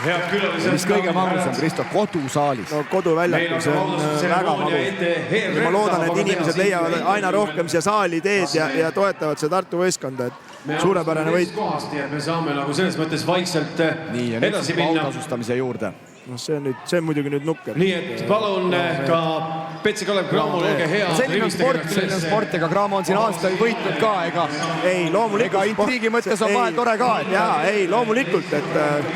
mis kõige magusam, Kristo, kodusaalis. No koduväljaku, see on väga magus. Ma loodan, et inimesed leiavad aina rohkem siia saali teed ja toetavad seda Tartu võistkonda, et suurepärane võit. Me saame nagu selles mõttes vaikselt edasi minna. Autasustamise juurde. No see on muidugi nüüd nukker. Nii et palun ka Petsi Kalev Cramo, olge hea. Selline on sport, ega Cramo on siin aastaid võitnud ka, ega intriigi mõttes on vahel tore ka. Ei, loomulikult.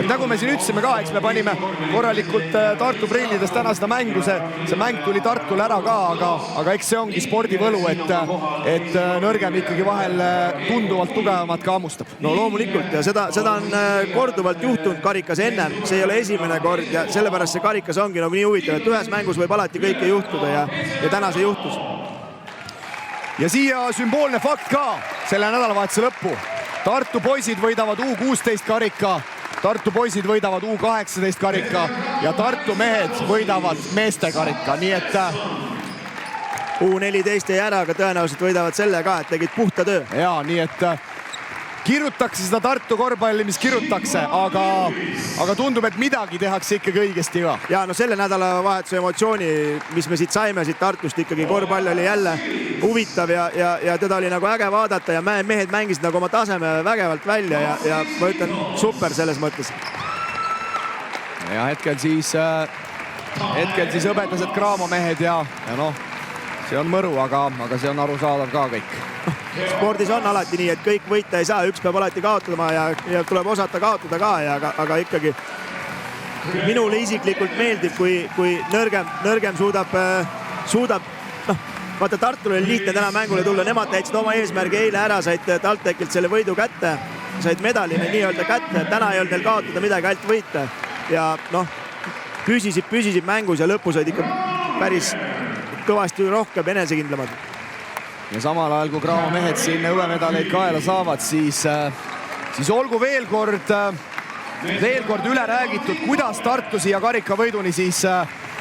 Nagu me siin ütlesime ka, eks me panime korralikult Tartu prillides täna seda mängu, see mäng tuli Tartule ära ka, aga eks see ongi spordivõlu, et nõrgem ikkagi vahel tunduvalt tugevamad ka hammustab. No loomulikult ja seda on korduvalt juhtunud karikas enne, see ei ole esimene kord ja sellepärast see karikas ongi nagu nii huvitav, et ühes mängus võib alati kõike juhtuda ja täna see juhtus. Ja siia sümboolne fakt ka selle nädalavahetuse lõppu. Tartu poisid võidavad U16 karika, Tartu poisid võidavad U18 karika ja Tartu mehed võidavad meeste karika, nii et U14 ei ära, aga tõenäoliselt võidavad selle ka, et tegid puhta töö. Jaa, nii et kirutakse seda Tartu korvpalli, mis kirutakse, aga tundub, et midagi tehakse ikkagi õigesti ka. Ja no selle nädalavahetuse emotsiooni, mis me siit saime siit Tartust, ikkagi korvpall oli jälle huvitav ja teda oli nagu äge vaadata ja mehed mängisid nagu oma taseme vägevalt välja ja ma ütlen super selles mõttes. Ja hetkel siis õbedased Cramo mehed ja noh, see on mõru, aga see on arusaadav ka kõik. Spordis on alati nii, et kõik võita ei saa, üks peab alati kaotama ja tuleb osata kaotada ka, aga ikkagi minule isiklikult meeldib, kui nõrgem suudab vaata, Tartul oli lihtne täna mängule tulla, nemad täitsid oma eesmärgi eile ära, said TalTechilt selle võidu kätte, said medalini nii-öelda kätte, täna ei olnud neil kaotada midagi, ainult võita ja noh, püsisid mängus ja lõpus olid ikka päris kõvasti rohkem enesekindlamad. Ja samal ajal, kui Cramo mehed siin õuemedaleid kaela saavad, siis olgu veel kord üle räägitud, kuidas Tartu siia karikavõiduni siis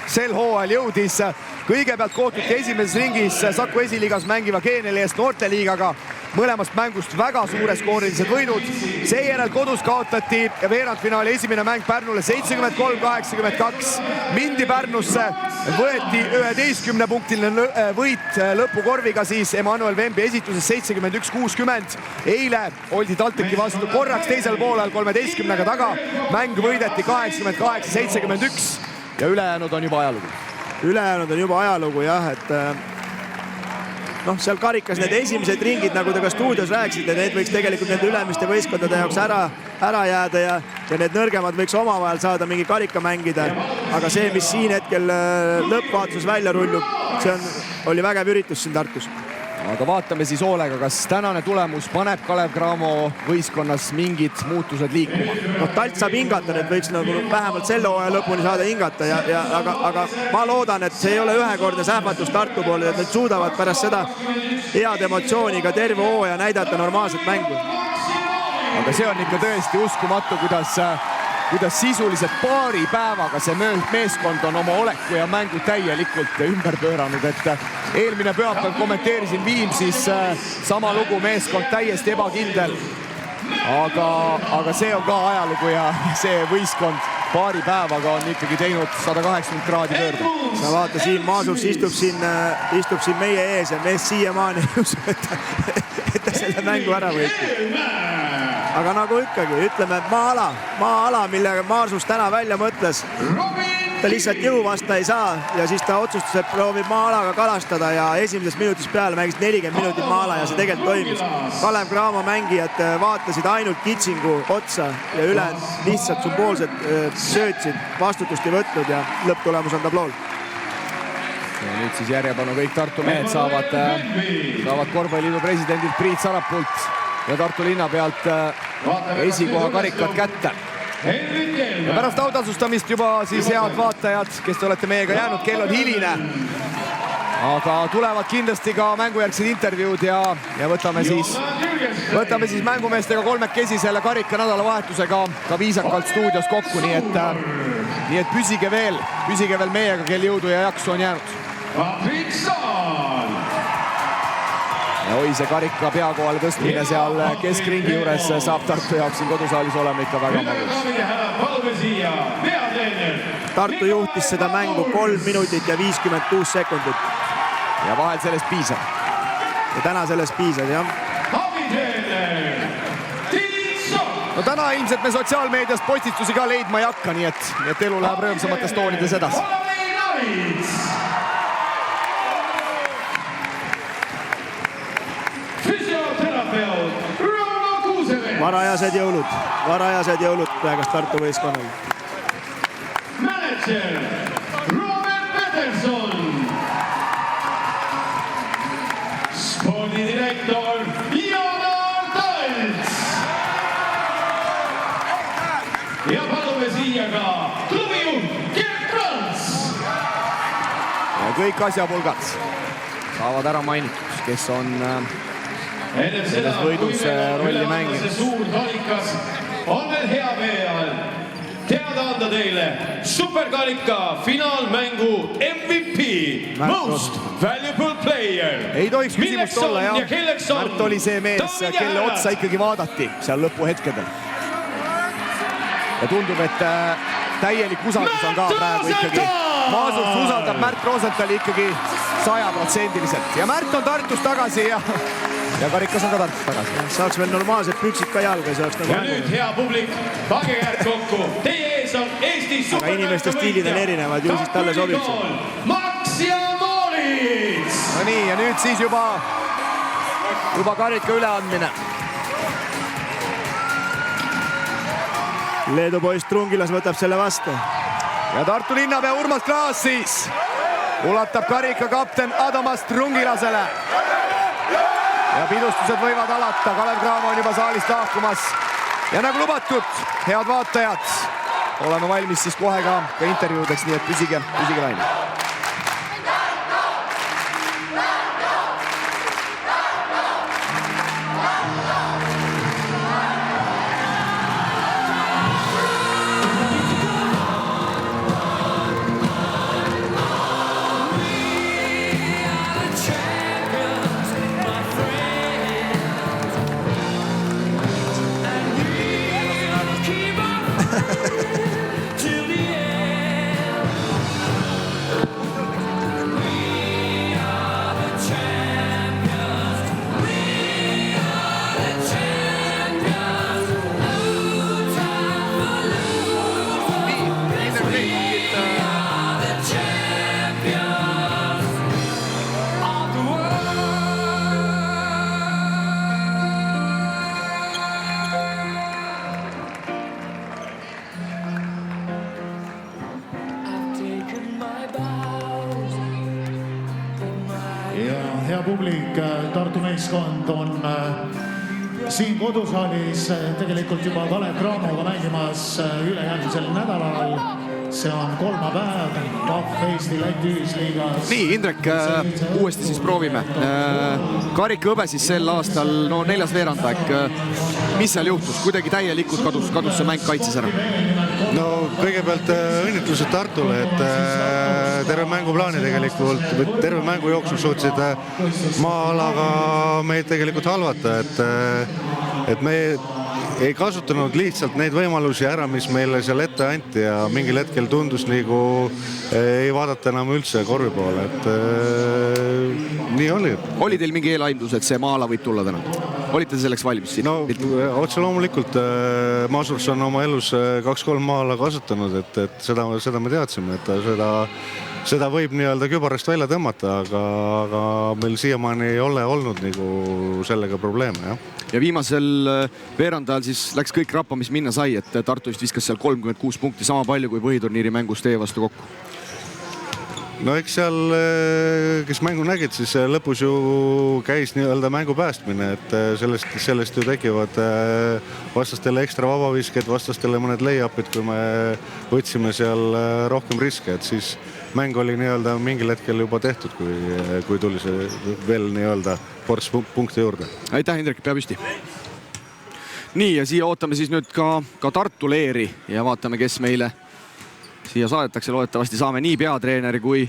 sel hooajal jõudis. Kõigepealt kohtuti esimeses ringis Saku esiliigas mängiva Geeneli eest noorteliigaga. Mõlemast mängust väga suures skoorilised võidud. Seejärel kodus kaotati veerandfinaali esimene mäng Pärnule 73-82. Mindi Pärnusse, võeti 11-punktiline võit lõpukorviga siis Emmanuel Vembi esituses 71-60. Eile oldi TalTechi vastu korraks teisel poolel 13-ga taga. Mäng võideti 88-71 ja ülejäänud on juba ajalugu. Ülejäänud on juba ajalugu jah, et noh, seal karikas need esimesed ringid, nagu te ka stuudios rääkisite, need võiks tegelikult nende ülemiste võistkondade jaoks ära jääda ja need nõrgemad võiks omavahel saada mingi karika mängida. Aga see, mis siin hetkel lõppvaatuses välja rullub, see oli vägev üritus siin Tartus. Aga vaatame siis hoolega, kas tänane tulemus paneb Kalev Cramo võistkonnas mingid muutused liikuma. No Talt saab hingata, need võiks nagu vähemalt selle hooaja lõpuni saada hingata, aga ma loodan, et see ei ole ühekordne sähvatus Tartu poole, et nad suudavad pärast seda head emotsiooni ka terve hooaja näidata normaalset mängu. Aga see on ikka tõesti uskumatu, kuidas sisuliselt paari päevaga see meeskond on oma oleku ja mängu täielikult ümber pööranud, et eelmine pühapäev kommenteerisin Viimsis sama lugu, meeskond täiesti ebakindel, aga see on ka ajalugu ja see võistkond paari päevaga on ikkagi teinud 180 kraadi pöörde. Sa vaata, siin Maasurs istub siin meie ees ja mees siiamaani ei usu, et ta selle mängu ära võeti. Aga nagu ikkagi, ütleme, maa-ala, millega Maarsus täna välja mõtles, ta lihtsalt jõu vasta ei saa ja siis ta otsustas, et proovib maa-alaga kalastada ja esimesest minutist peale mängis 40 minutit maa-ala ja see tegelikult toimis. Kalev Cramo mängijad vaatasid ainult kitsingu otsa ja ülejäänud lihtsalt sümboolselt söötsid, vastutust ei võtnud ja lõpptulemus on tablool. Ja nüüd siis järjepanu kõik Tartu mehed saavad korvpalliliidu presidendilt Priit Sarapult ja Tartu linna pealt esikoha karikat kätte. Ja pärast autasustamist juba siis head vaatajad, kes te olete meiega jäänud, kell on hiline. Aga tulevad kindlasti ka mängujärgsed intervjuud ja võtame siis mängumeestega kolmekesi selle karika nädalavahetusega ka viisakalt stuudios kokku, nii et püsige veel meiega, kel jõudu ja jaksu on jäänud. Ja oi, see karika peakohale tõstmine seal keskringi juures saab Tartu jaoks siin kodusaalis olema ikka väga magus. palume siia peatreener. Tartu juhtis seda mängu 3 minutit ja 56 sekundit. Ja vahel sellest piisab. Ja täna sellest piisab, jah. Abitreener Tiit Sopp. No täna ilmselt me sotsiaalmeedias postitusi ka leidma ei hakka, nii et elu läheb rõõmsamates toonides edasi. Füsioterapeut Rauno Kuusemäe. Varajased jõulud praegast Tartu võistkonnal. Manager Robert Peterson. Spordidirektor Janar Talts. Ja palume siia ka klubijuht Gert Rants. Ja kõik asjapulgad saavad ära mainitud, kes on selles võidus rolli mänginud. Suur valikas on veel hea peal. Teada anda teile superkarika finaalmängu MVP, Most Valuable Player. Ei tohiks küsimust olla, jah. Märt oli see mees, kelle otsa ikkagi vaadati seal lõpuhetkedel. Ja tundub, et täielik usaldus on ka praegu ikkagi. Maasurs usaldab Märt Rosenthali ikkagi 100%. Ja Märt on Tartus tagasi ja Karikas on ka Tartus tagasi. Saaks veel normaalsed püksid ka jalga. Ja nüüd hea publik, pange käed kokku. Teie ees on Eesti superkarika aga inimeste stiilid on erinevad, ju siis talle sobib see. Maks ja Moritz. No nii, ja nüüd siis juba karika üleandmine. Leedu poiss Trungilas võtab selle vastu. Ja Tartu linnapea Urmas Klaas siis ulatab karika kapten Adamas Trungilasele. Ja pidustused võivad alata, Kalev Cramo on juba saalist lahkumas. Ja nagu lubatud, head vaatajad, oleme valmis siis kohe ka intervjuudeks, nii et püsige laine. Hea publik, Tartu meeskond on siin kodusaalis tegelikult juba Kalev Cramoga mängimas ülejärgmisel nädalal. See on kolmapäev, Pahv Eesti-Läti ühisliigas. Nii, Indrek, uuesti siis proovime. Karika hõbe siis sel aastal, 4. veerandaeg. Mis seal juhtus? Kuidagi täielikult kadus see mäng kaitses ära? No kõigepealt õnnitlused Tartule, et terve mänguplaani tegelikult, terve mängu jooksul suutsid maa-alaga meid tegelikult halvata, et me ei kasutanud lihtsalt neid võimalusi ära, mis meile seal ette anti ja mingil hetkel tundus nagu ei vaadata enam üldse korvi poole, et nii oli. Oli teil mingi eelaimdus, et see maa-ala võib tulla täna? Olite selleks valmis? No otse loomulikult Maasurs on oma elus 2-3 maa-ala kasutanud, et seda me teadsime, et seda võib nii-öelda kübarast välja tõmmata, aga meil siiamaani ei ole olnud nagu sellega probleeme, jah. Ja viimasel veerandajal siis läks kõik rappa, mis minna sai, et Tartu vist viskas seal 36 punkti, sama palju kui põhiturniiri mängus teie vastu kokku. No eks seal, kes mängu nägid, siis lõpus ju käis nii-öelda mängu päästmine, et sellest ju tekivad vastastele ekstra vabavisked, vastastele mõned lay-upid, kui me võtsime seal rohkem riske, et siis mäng oli nii-öelda mingil hetkel juba tehtud, kui tuli see veel nii-öelda ports punkti juurde. Aitäh, Indrek, pea püsti. Nii, ja siia ootame siis nüüd ka Tartu leeri ja vaatame, kes meile siia saadetakse. Loodetavasti saame nii peatreeneri kui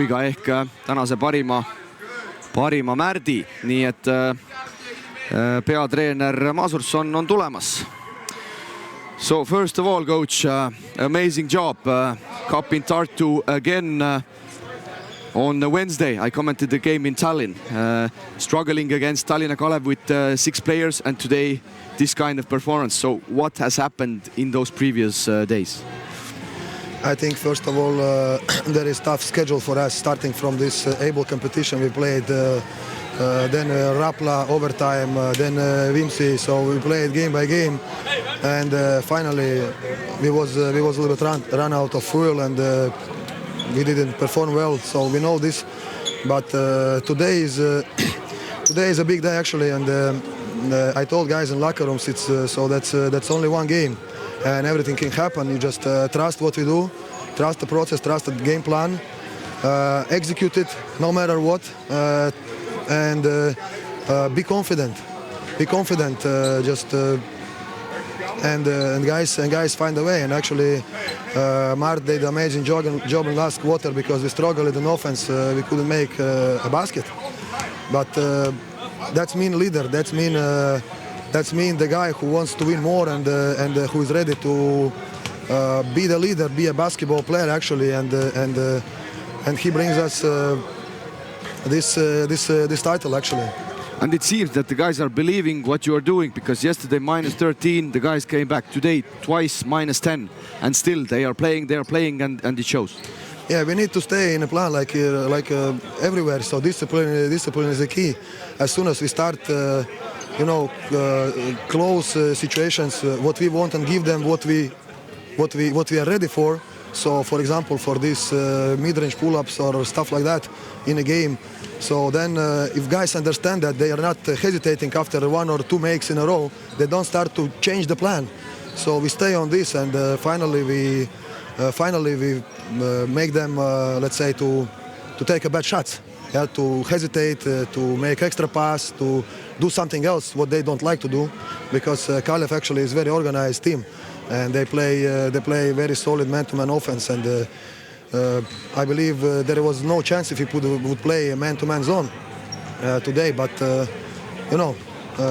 ka ehk tänase parima Märdi. Nii et peatreener Maasurs on tulemas. So first of all, coach, amazing job. Cup in Tartu again on Wednesday. I commented the game in Tallinn, struggling against Tallinna Kalev with 6 players, and today this kind of performance. So what has happened in those previous days? I think first of all there is tough schedule for us starting from this able competition. We played then Rapla overtime, then Vimsi, so we played game by game, and finally we was a little bit run out of fuel, and we didn't perform well, so we know this. But today is a big day actually, and I told guys in locker rooms so that's only one game, and everything can happen. You just trust what we do, trust the process, trust the game plan, execute it no matter what, and be confident. Be confident. And guys find a way. And actually, Mart did an amazing job in last quarter because we struggled in offense. We couldn't make a basket. But that's mean leader. That's mean the guy who wants to win more and who is ready to be the leader, be a basketball player actually. And he brings us this title actually. And it seems that the guys are believing what you are doing, because yesterday -13, the guys came back. Today twice -10, and still they are playing, and it shows. Yeah, we need to stay in a plan like everywhere. So discipline is the key. As soon as we start, close situations, what we want, and give them what we are ready for. So, for example, for these mid-range pull-ups or stuff like that in a game. So then, if guys understand that, they are not hesitating after 1 or 2 makes in a row. They don't start to change the plan. So we stay on this, and finally we make them, let's say, to take a bad shot, to hesitate, to make extra pass, to do something else what they don't like to do, because Kalev actually is a very organized team, and they play very solid man-to-man offense, and I believe there was no chance if he would play a man-to-man zone today. But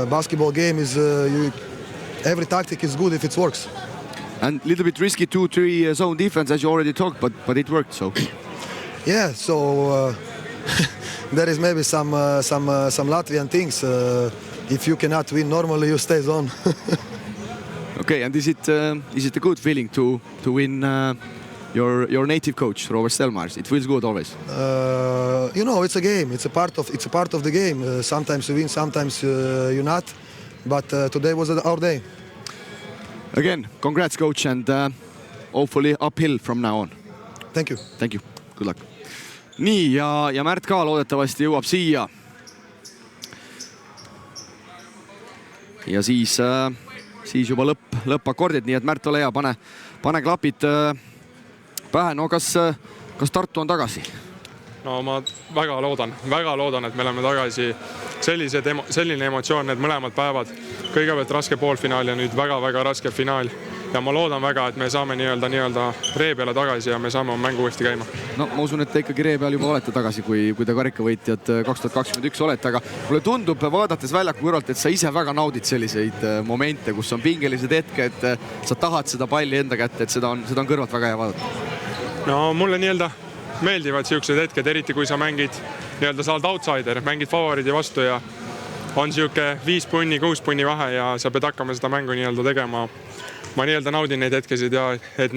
basketball game is every tactic is good if it works. And a little bit risky 2-3 zone defense, as you already talked, but it worked. So yeah, so there is maybe some Latvian things. If you cannot win normally, you stay zone. Okay, and is it a good feeling to win your native coach, Robert Stelmars? It feels good always. It's a game. It's a part of the game. Sometimes you win, sometimes you're not. But today was our day. Again, congrats, coach, and hopefully uphill from now on. Thank you. Thank you. Good luck. Nii, ja Märt ka loodetavasti jõuab siia. Ja siis juba lõppakordid, nii et Märt, ole hea, pane klapid pähe. No kas Tartu on tagasi? No ma väga loodan, et me oleme tagasi. Selline emotsioon, need mõlemad päevad. Kõigepealt raske poolfinaal ja nüüd väga raske finaal. Ja ma loodan väga, et me saame nii-öelda ree peale tagasi ja me saame mängu uuesti käima. No ma usun, et te ikkagi ree peal juba olete tagasi, kui te karikavõitjad 2021 olete, aga mulle tundub, vaadates väljaku kõrvalt, et sa ise väga naudid selliseid momente, kus on pingelised hetked, sa tahad seda palli enda kätte, et seda on kõrvalt väga hea vaadata. No mulle meeldivad siuksed hetked, eriti kui sa mängid sa oled outsider, mängid favoriidi vastu ja on siuke 5 punni, 6 punni vahe ja sa pead hakkama seda mängu tegema. Ma naudin neid hetkesid ja et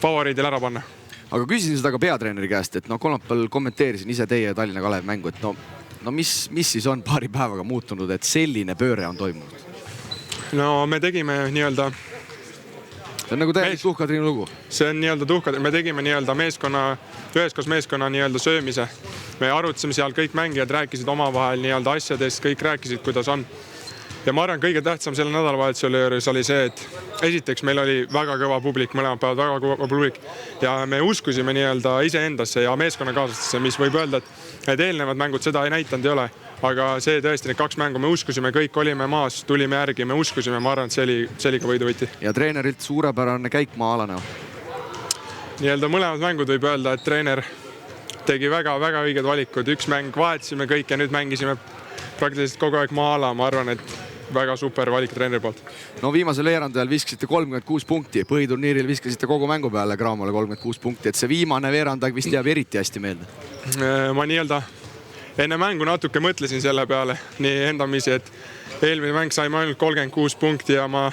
favoriidil ära panna. Aga küsisin seda ka peatreeneri käest, et kolmapäeval kommenteerisin ise teie Tallinna Kalev mängu, et no mis siis on paari päevaga muutunud, et selline pööre on toimunud? No me tegime see on nagu täielik tuhkatriinu lugu. See on tuhkatriinu. Me tegime üheskoos meeskonna söömise. Me arutasime seal, kõik mängijad rääkisid omavahel asjadest, kõik rääkisid, kuidas on. Ja ma arvan, kõige tähtsam selle nädalavahetusele juures oli see, et esiteks meil oli väga kõva publik, mõlemad päevad väga kõva publik ja me uskusime iseendasse ja meeskonnakaaslastesse, mis võib öelda, et eelnevad mängud seda ei näitanud ei ole. Aga see tõesti, need 2 mängu me uskusime, kõik olime maas, tulime järgi, me uskusime, ma arvan, et see oli ka võiduvõiti. Ja treenerilt suurepärane käik Maa-alane. Mõlemad mängud võib öelda, et treener tegi väga õiged valikud. Üks mäng vahetasime kõik ja nüüd mängisime praktiliselt kogu aeg Maa-ala. Ma arvan, et väga super valik treeneri poolt. No viimasel veerandajal viskasite 36 punkti, põhiturniiril viskasite kogu mängu peale Cramole 36 punkti, et see viimane veerandaeg vist jääb eriti hästi meelde. Ma nii-öelda enne mängu natuke mõtlesin selle peale nii endamisi, et eelmine mäng saime ainult 36 punkti ja ma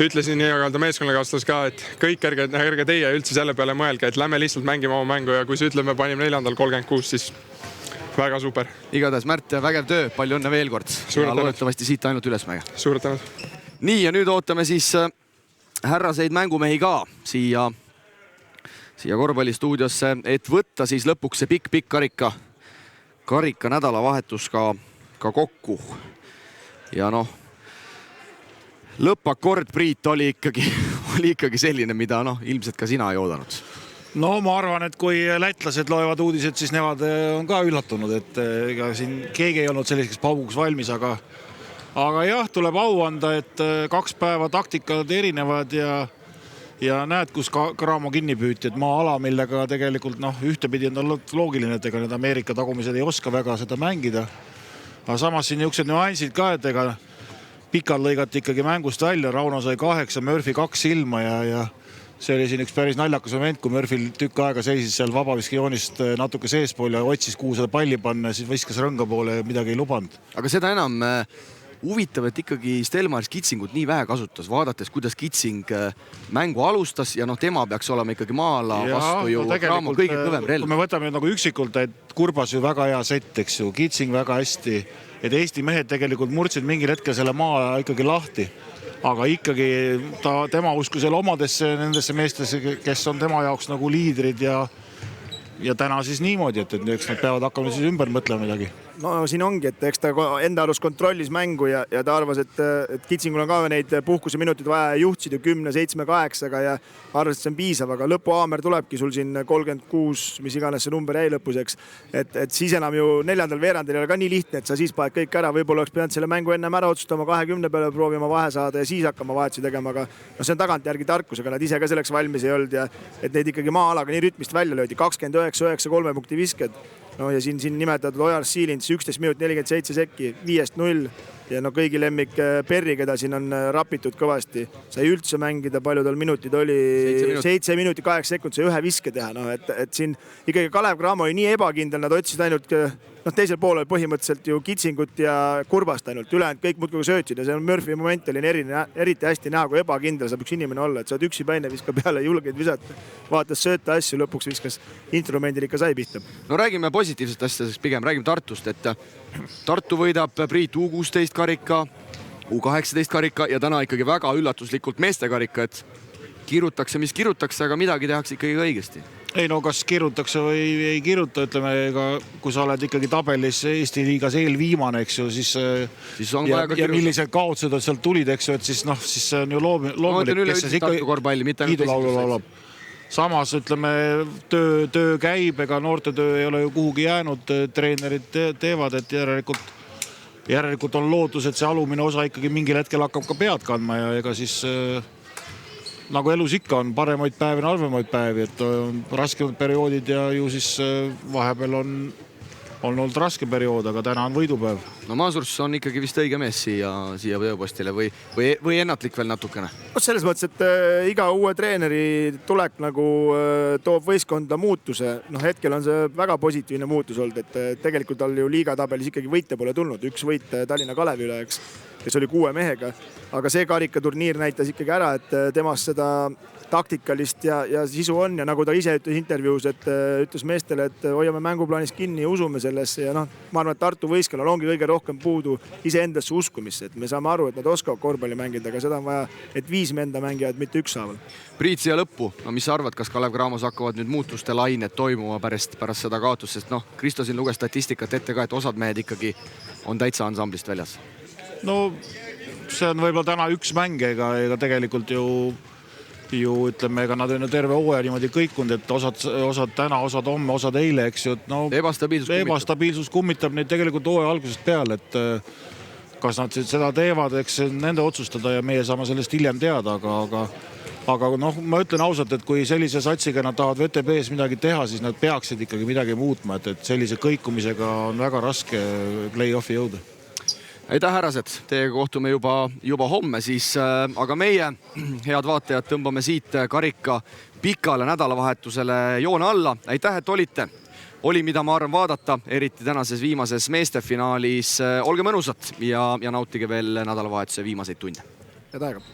ütlesin nii-öelda meeskonnakaaslas ka, et kõik ärge teie üldse selle peale mõelge, et lähme lihtsalt mängime oma mängu ja kui see ütleme, panime 4. 36, siis väga super. Igatahes Märt, vägev töö, palju õnne veel kord. Ja loodetavasti siit ainult ülesmäge. Suur tänud. Nii ja nüüd ootame siis härraseid mängumehi ka siia korvpallistuudiosse, et võtta siis lõpuks see pikk karika nädalavahetus ka kokku. Ja noh, lõppakord, Priit, oli ikkagi selline, mida ilmselt ka sina ei oodanud. No ma arvan, et kui lätlased loevad uudised, siis nemad on ka üllatunud, et ega siin keegi ei olnud selliseks pauguks valmis, aga jah, tuleb au anda, et 2 päeva taktikad erinevad ja näed, kus Cramo kinni püüti, et maa-ala, millega tegelikult ühtepidi on olnud loogiline, et ega need Ameerika tagumised ei oska väga seda mängida. Aga samas siin niisugused nüansid ka, et ega pikad lõigati ikkagi mängust välja, Rauno sai 8, Murphy 2 ilma ja see oli siin üks päris naljakas moment, kui Murphyl tükk aega seisis seal vabaviskejoonist natuke seespool ja otsis, kuhu seda palli panna, siis viskas rõnga poole ja midagi ei lubanud. Aga seda enam huvitav, et ikkagi Stelmaris Kitsingut nii vähe kasutas, vaadates, kuidas Kitsing mängu alustas ja tema peaks olema ikkagi maala vastu ju Cramo kõige kõvem relv. Kui me võtame nagu üksikult, et Kurbas ju väga hea sett, eks ju, Kitsing väga hästi, et Eesti mehed tegelikult murdsid mingil hetkel selle maa ikkagi lahti. Aga ikkagi tema uskus jälle omadesse nendesse meestesse, kes on tema jaoks nagu liidrid ja täna siis niimoodi, et eks nad peavad hakkama siis ümber mõtlema midagi. No siin ongi, et eks ta enda arust kontrollis mängu ja ta arvas, et Kitsingul on ka neid puhkuse minutid vaja juhtsid ju 10, 7, 8 ja arvas, et see on piisav, aga lõpuaamer tulebki sul siin 36, mis iganes see number jäi lõpuseks. Et siis enam ju 4. veerandil ei ole ka nii lihtne, et sa siis paned kõik ära, võib-olla oleks pidanud selle mängu ennem ära otsustama 20 peale, proovima vahe saada ja siis hakkama vahetusi tegema, aga see on tagantjärgi tarkus, aga nad ise ka selleks valmis ei olnud ja et neid ikkagi maa-alaga nii rütmist välja löödi, 29-9, 3 punkti visked. No ja siin nimetatud Ojar Siilins 11 minut 47 sekki, 5-0 ja kõigi lemmik Perri, keda siin on rapitud kõvasti. Sai üldse mängida, palju tal minutid oli, 7 minutit 8 sekund, sai ühe viske teha. Et siin ikkagi Kalev Cramo oli nii ebakindel, nad otsisid ainult teisel poolel põhimõtteliselt ju Kitsingut ja Kurbast ainult, ülejäänud kõik muudkui söötsid ja see Murphy moment oli eriti hästi näha, kui ebakindel saab üks inimene olla, et sa oled üksi päine, viska peale, julgeid visata, vaatas sööta asju, lõpuks viskas instrumendil ikka sai pihta. No räägime positiivsest asjadest, pigem räägime Tartust, et Tartu võidab Priit U16 karika, U18 karika ja täna ikkagi väga üllatuslikult meeste karika, et kirutakse, mis kirutakse, aga midagi tehakse ikkagi õigesti. Ei no kas kirutakse või ei kiruta, ütleme, kui sa oled ikkagi tabelis Eesti liigas eelviimane, eks ju, siis on ja millised kaotused sealt tulid, eks ju, et siis see on ju loomulik, kes siis ikka kiidulaulu laulab. Samas, ütleme, töö käib, ega noorte töö ei ole ju kuhugi jäänud, treenerid teevad, et järelikult on lootus, et see alumine osa ikkagi mingil hetkel hakkab ka pead kandma ja ega siis nagu elus ikka on paremaid päevi ja halvemaid päevi, et on raskemad perioodid ja ju siis vahepeal on olnud raske periood, aga täna on võidupäev. No Maasurs on ikkagi vist õige mees siia tööpostile või ennatlik veel natukene? Selles mõttes, et iga uue treeneri tulek nagu toob võistkonda muutuse. Hetkel on see väga positiivne muutus olnud, et tegelikult on ju liigatabelis ikkagi võite pole tulnud. Üks võit Tallinna Kalevi üle, kes oli 6 mehega, aga see karikaturniir näitas ikkagi ära, et temast seda taktikalist ja sisu on ja nagu ta ise ütles intervjuus, et ütles meestele, et hoiame mänguplaanis kinni ja usume sellesse ja ma arvan, et Tartu võistkonnal ongi kõige rohkem puudu iseendasse uskumisse, et me saame aru, et nad oskavad korvpalli mängida, aga seda on vaja, et 5 enda mängijad, mitte ükshaaval. Priit, siia lõppu, mis sa arvad, kas Kalev Cramos hakkavad nüüd muutuste lained toimuma pärast seda kaotust, sest Kristo siin luges statistikat ette ka, et osad mehed ikkagi on täitsa ansamblist väljas? No see on võib-olla täna üks mäng, ega tegelikult ju ütleme, ega nad on terve hooaja niimoodi kõikunud, et osad täna, osad homme, osad eile, eks ju, et ebastabiilsus kummitab neid tegelikult hooaja algusest peale, et kas nad seda teevad, eks nende otsustada ja meie saame sellest hiljem teada, aga ma ütlen ausalt, et kui sellise satsiga nad tahavad VTB-s midagi teha, siis nad peaksid ikkagi midagi muutma, et sellise kõikumisega on väga raske play-offi jõuda. Aitäh, härrased, teiega kohtume juba homme siis, aga meie, head vaatajad, tõmbame siit karika pikale nädalavahetusele joone alla. Aitäh, et olite. Oli, mida ma arvan vaadata, eriti tänases viimases meestefinaalis. Olge mõnusad ja nautige veel nädalavahetuse viimaseid tunde. Head aega.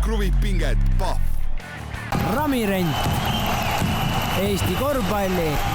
kruvib pinget, Pahv. Ramirent, Eesti korvpalli